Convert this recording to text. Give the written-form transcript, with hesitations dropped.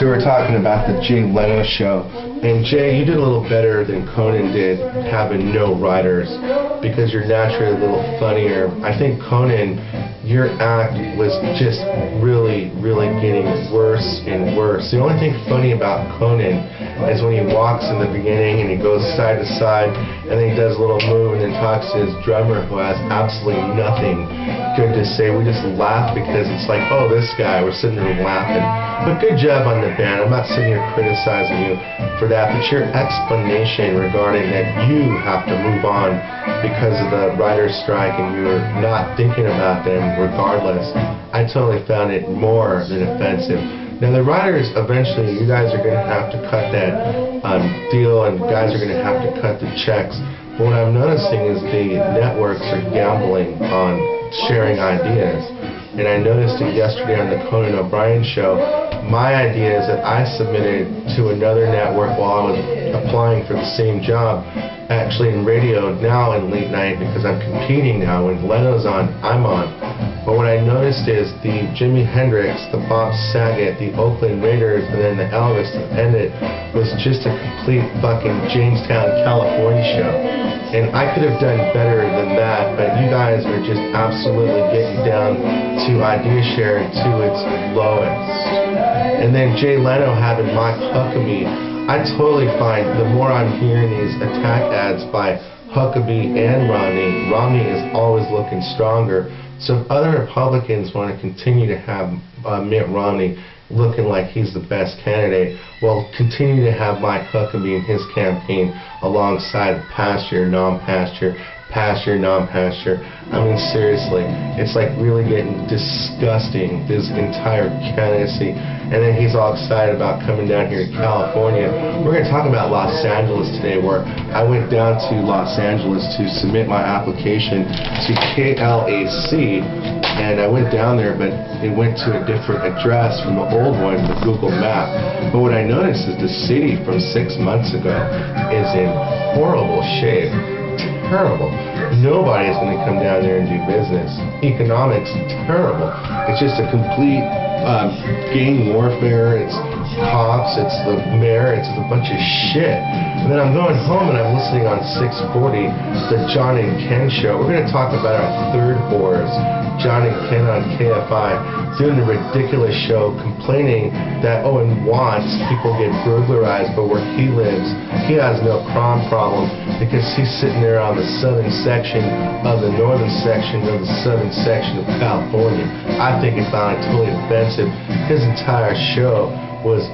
So we're talking about the Jay Leno show, and Jay, you did a little better than Conan did, having no writers, because you're naturally a little funnier. I think Conan, your act was just really getting worse and worse. The only thing funny about Conan is when he walks in the beginning and he goes side to side, and then he does a little move and then talks to his drummer who has absolutely nothing good to say. We just laugh because it's like, oh, this guy, we're sitting there laughing. But good job on the band. I'm not sitting here criticizing you for that, but your explanation regarding that you have to move on because of the writer's strike and you're not thinking about them regardless, I totally found it more than offensive. Now the writers, eventually, you guys are going to have to cut that deal, and guys are going to have to cut the checks. But what I'm noticing is the networks are gambling on sharing ideas. And I noticed it yesterday on the Conan O'Brien show. My idea is that I submitted to another network while I was applying for the same job, actually in radio, now in late night, because I'm competing now. When Leno's on, I'm on. But what I noticed is the Jimi Hendrix, the Bob Saget, the Oakland Raiders, and then the Elvis that ended was just a complete fucking Jamestown, California show. And I could have done better than that, but you guys are just absolutely getting down to idea sharing to its lowest. And then Jay Leno having Mike Huckabee, I totally find the more I'm hearing these attack ads by Huckabee and Romney is always looking stronger. So if other Republicans want to continue to have Mitt Romney looking like he's the best candidate, well, continue to have Mike Huckabee in his campaign alongside pasture, non-pasture, pasture, non-pasture. I mean, seriously, it's like really getting disgusting, this entire candidacy. And then he's all excited about coming down here to California. We're going to talk about Los Angeles today, where I went down to Los Angeles to submit my application to KLAC, and I went down there, but it went to a different address from the old one, the Google Map. But what I noticed is the city from 6 months ago is in horrible shape. Terrible. Nobody is going to come down there and do business. Economics, terrible. It's just a complete gang warfare. It's cops, it's the mayor, it's a bunch of shit. And then I'm going home and I'm listening on 640, the John and Ken show. We're going to talk about our third whores, John and Ken on KFI, doing a ridiculous show, complaining that, oh, in Watts, people get burglarized, but where he lives, he has no crime problem because he's sitting there on the southern section of the northern section of the southern section of California. I think it found it totally offensive. His entire show was